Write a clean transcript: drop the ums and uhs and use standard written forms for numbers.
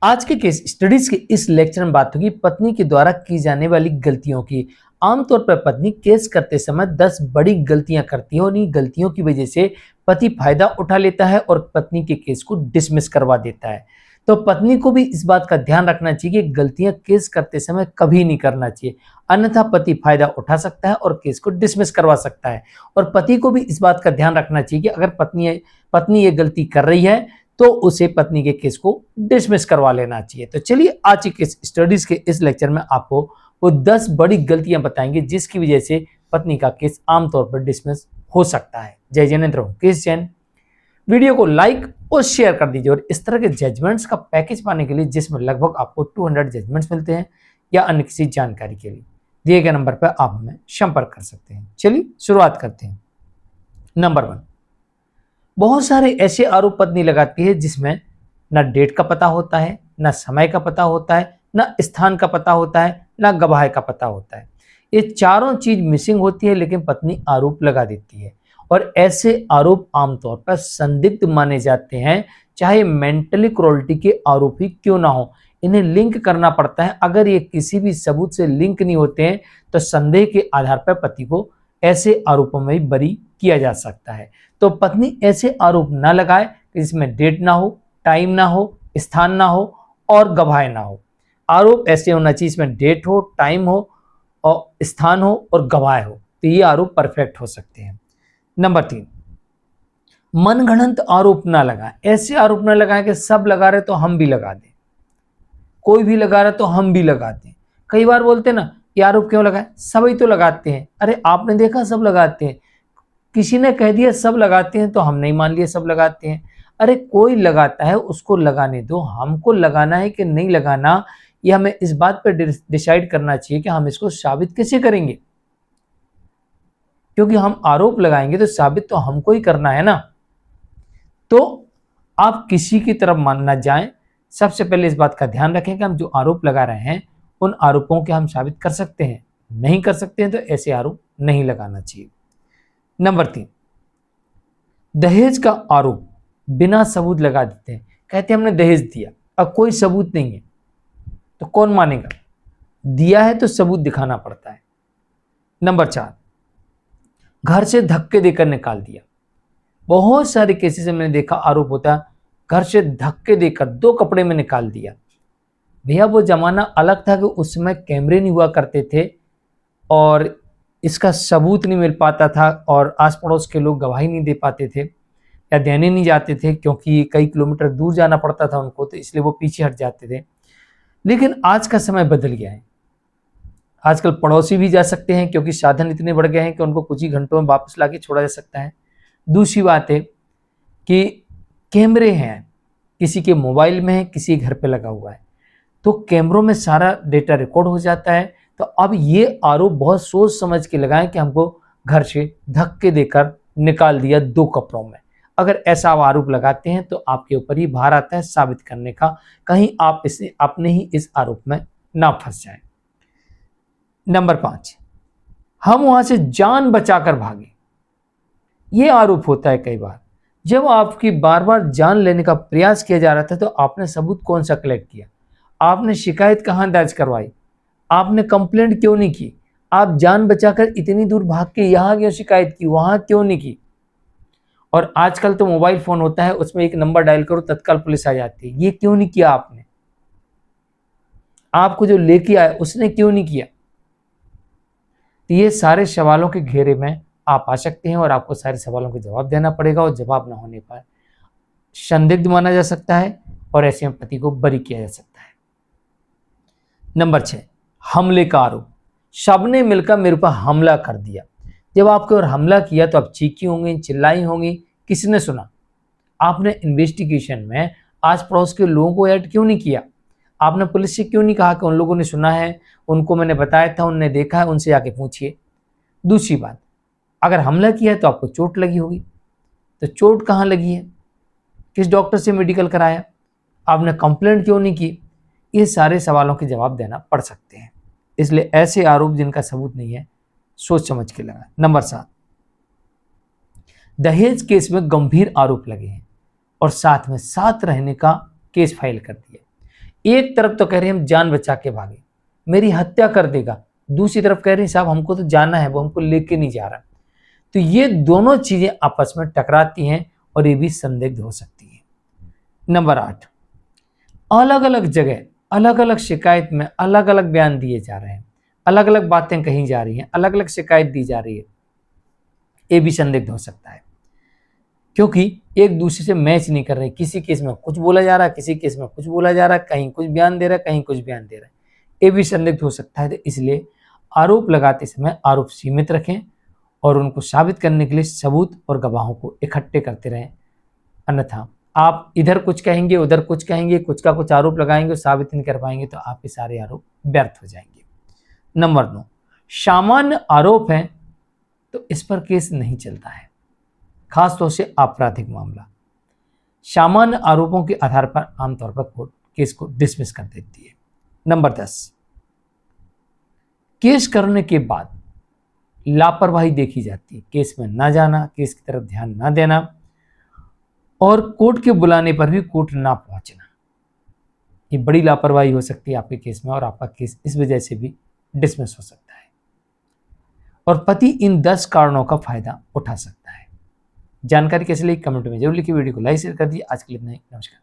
आज के case studies के इस लेक्चर में बात होगी पत्नी के द्वारा की जाने वाली गलतियों की। आमतौर पर पत्नी केस करते समय 10 बड़ी गलतियां करती है और इन गलतियों की वजह से पति फायदा उठा लेता है और पत्नी के केस को डिसमिस करवा देता है। तो पत्नी को भी इस बात का ध्यान रखना चाहिए कि गलतियां केस करते समय कभी नहीं करना चाहिए, अन्यथा पति फायदा उठा सकता है और केस को डिसमिस करवा सकता है। और पति को भी इस बात का ध्यान रखना चाहिए कि अगर पत्नी ये गलती कर रही है तो उसे पत्नी के केस को डिसमिस करवा लेना चाहिए। तो चलिए आज के स्टडीज के इस लेक्चर में आपको वो 10 बड़ी गलतियां बताएंगे जिसकी वजह से पत्नी का केस आमतौर पर डिसमिस हो सकता है। जय जैनेन्द्र हूं, केस जैन। वीडियो को लाइक और शेयर कर दीजिए और इस तरह के जजमेंट्स का पैकेज पाने के लिए जिसमें लगभग आपको 200 जजमेंट्स मिलते हैं या अन्य किसी जानकारी के लिए दिए गए नंबर पर आप हमें संपर्क कर सकते हैं। चलिए शुरुआत करते हैं। नंबर 1, बहुत सारे ऐसे आरोप पत्नी लगाती है जिसमें न डेट का पता होता है, न समय का पता होता है, न स्थान का पता होता है, न गवाह का पता होता है। ये चारों चीज मिसिंग होती है लेकिन पत्नी आरोप लगा देती है और ऐसे आरोप आमतौर पर संदिग्ध माने जाते हैं, चाहे मेंटली क्रूरल्टी के आरोप ही क्यों ना हो। इन्हें लिंक करना पड़ता है। अगर ये किसी भी सबूत से लिंक नहीं होते हैं तो संदेह के आधार पर पति को ऐसे आरोपों में भी बरी किया जा सकता है। तो पत्नी ऐसे आरोप ना लगाए जिसमें डेट ना हो, टाइम ना हो, स्थान ना हो और गवाह ना हो। आरोप ऐसे होना चाहिए इसमें डेट हो, टाइम हो और स्थान हो और गवाह हो, तो ये आरोप परफेक्ट हो सकते हैं। नंबर 3, मनगढ़ंत आरोप ना लगाएं। ऐसे आरोप ना लगाएं कि सब लगा रहे तो हम भी लगा दें, कोई भी लगा रहा तो हम भी लगा दें। कई बार बोलते हैं ना कि आरोप क्यों लगाए, सभी तो लगाते हैं। अरे आपने देखा सब लगाते हैं, किसी ने कह दिया सब लगाते हैं तो हम नहीं मान लिए सब लगाते हैं। अरे कोई लगाता है उसको लगाने दो, हमको लगाना है कि नहीं लगाना ये हमें इस बात पर डिसाइड करना चाहिए कि हम इसको साबित कैसे करेंगे, क्योंकि हम आरोप लगाएंगे तो साबित तो हमको ही करना है ना। तो आप किसी की तरफ मान ना जाएं। सबसे पहले इस बात का ध्यान रखें कि हम जो आरोप लगा रहे हैं उन आरोपों के हम साबित कर सकते हैं, नहीं कर सकते हैं तो ऐसे आरोप नहीं लगाना चाहिए। नंबर 3, दहेज का आरोप बिना सबूत लगा देते हैं। कहते हैं हमने दहेज दिया, अब कोई सबूत नहीं है तो कौन मानेगा, दिया है तो सबूत दिखाना पड़ता है। नंबर 4, घर से धक्के देकर निकाल दिया। बहुत सारे केसेस में मैंने देखा आरोप होता है घर से धक्के देकर 2 कपड़े में निकाल दिया। भैया वो जमाना अलग था कि उस समय कैमरे नहीं हुआ करते थे और इसका सबूत नहीं मिल पाता था और आस पड़ोस के लोग गवाही नहीं दे पाते थे या देने नहीं जाते थे, क्योंकि कई किलोमीटर दूर जाना पड़ता था उनको, तो इसलिए वो पीछे हट जाते थे। लेकिन आज का समय बदल गया है। आजकल पड़ोसी भी जा सकते हैं क्योंकि साधन इतने बढ़ गए हैं कि उनको कुछ ही घंटों में वापस लाके छोड़ा जा सकता है। दूसरी बात है कि कैमरे हैं, किसी के मोबाइल में है, किसी घर पे लगा हुआ है, तो कैमरों में सारा डेटा रिकॉर्ड हो जाता है। तो अब ये आरोप बहुत सोच समझ के लगाएं कि हमको घर से धक्के देकर निकाल दिया 2 कपड़ों में। अगर ऐसा आप आरोप लगाते हैं तो आपके ऊपर ही भार आता है साबित करने का, कहीं आप इसे अपने ही इस आरोप में ना फंस जाएं। नंबर 5, हम वहां से जान बचाकर भागे। ये आरोप होता है कई बार। जब आपकी बार बार जान लेने का प्रयास किया जा रहा था तो आपने सबूत कौन सा कलेक्ट किया, आपने शिकायत कहां दर्ज करवाई, आपने कंप्लेंट क्यों नहीं की, आप जान बचाकर इतनी दूर भाग के यहां क्यों शिकायत की, वहां क्यों नहीं की। और आजकल तो मोबाइल फोन होता है, उसमें एक नंबर डायल करो तत्काल पुलिस आ जाती है, ये क्यों नहीं किया आपने, आपको जो लेके आया उसने क्यों नहीं किया। तो ये सारे सवालों के घेरे में आप आ सकते हैं और आपको सारे सवालों के जवाब देना पड़ेगा और जवाब ना होने पर संदिग्ध माना जा सकता है और ऐसे में पति को बरी किया जा सकता है। नंबर 6, हमले का आरोप। सबने मिलकर मेरे ऊपर हमला कर दिया। जब आपके ऊपर हमला किया तो आप चीखी होंगी, चिल्लाई होंगी, किसने सुना, आपने इन्वेस्टिगेशन में आस पड़ोस के लोगों को ऐड क्यों नहीं किया, आपने पुलिस से क्यों नहीं कहा कि उन लोगों ने सुना है, उनको मैंने बताया था, उनने देखा है, उनसे जाके पूछिए। दूसरी बात, अगर हमला किया है तो आपको चोट लगी होगी, तो चोट कहाँ लगी है, किस डॉक्टर से मेडिकल कराया, आपने कंप्लेंट क्यों नहीं की। ये सारे सवालों के जवाब देना पड़ सकते हैं, इसलिए ऐसे आरोप जिनका सबूत नहीं है सोच समझ के लगाएं। नंबर 7, दहेज केस में गंभीर आरोप लगे हैं और साथ में साथ रहने का केस फाइल कर दिया। एक तरफ तो कह रहे हैं हम जान बचा के भागे, मेरी हत्या कर देगा, दूसरी तरफ कह रहे हैं साहब हमको तो जाना है, वो हमको लेके नहीं जा रहा। तो ये दोनों चीजें आपस में टकराती हैं और ये भी संदिग्ध हो सकती है। नंबर 8, अलग अलग जगह अलग अलग शिकायत में अलग अलग बयान दिए जा रहे हैं, अलग अलग बातें कही जा रही हैं, अलग अलग शिकायत दी जा रही है, ये भी संदिग्ध हो सकता है, क्योंकि एक दूसरे से मैच नहीं कर रहे। किसी केस में कुछ बोला जा रहा है, किसी केस में कुछ बोला जा रहा है, कहीं कुछ बयान दे रहा है, कहीं कुछ बयान दे रहा है, ये भी संदिग्ध हो सकता है। तो इसलिए आरोप लगाते समय आरोप सीमित रखें और उनको साबित करने के लिए सबूत और गवाहों को इकट्ठे करते रहें। अन्यथा आप इधर कुछ कहेंगे, उधर कुछ कहेंगे, कुछ का कुछ आरोप लगाएंगे, साबित नहीं कर पाएंगे, तो आपके सारे आरोप व्यर्थ हो जाएंगे। नंबर 9, सामान्य आरोप है तो इस पर केस नहीं चलता है, खासतौर से आपराधिक मामला। सामान्य आरोपों के आधार पर आमतौर पर कोर्ट केस को डिसमिस कर देती है। नंबर 10, केस करने के बाद लापरवाही देखी जाती है, केस में ना जाना, केस की तरफ ध्यान ना देना और कोर्ट के बुलाने पर भी कोर्ट ना पहुंचना, ये बड़ी लापरवाही हो सकती है आपके केस में और आपका केस इस वजह से भी डिसमिस हो सकता है। और पति इन 10 कारणों का फायदा उठा सकता है। जानकारी कैसे लगी कमेंट में जरूर लिखिए, वीडियो को लाइक शेयर कर दिए। आज के लिए इतना ही, नमस्कार।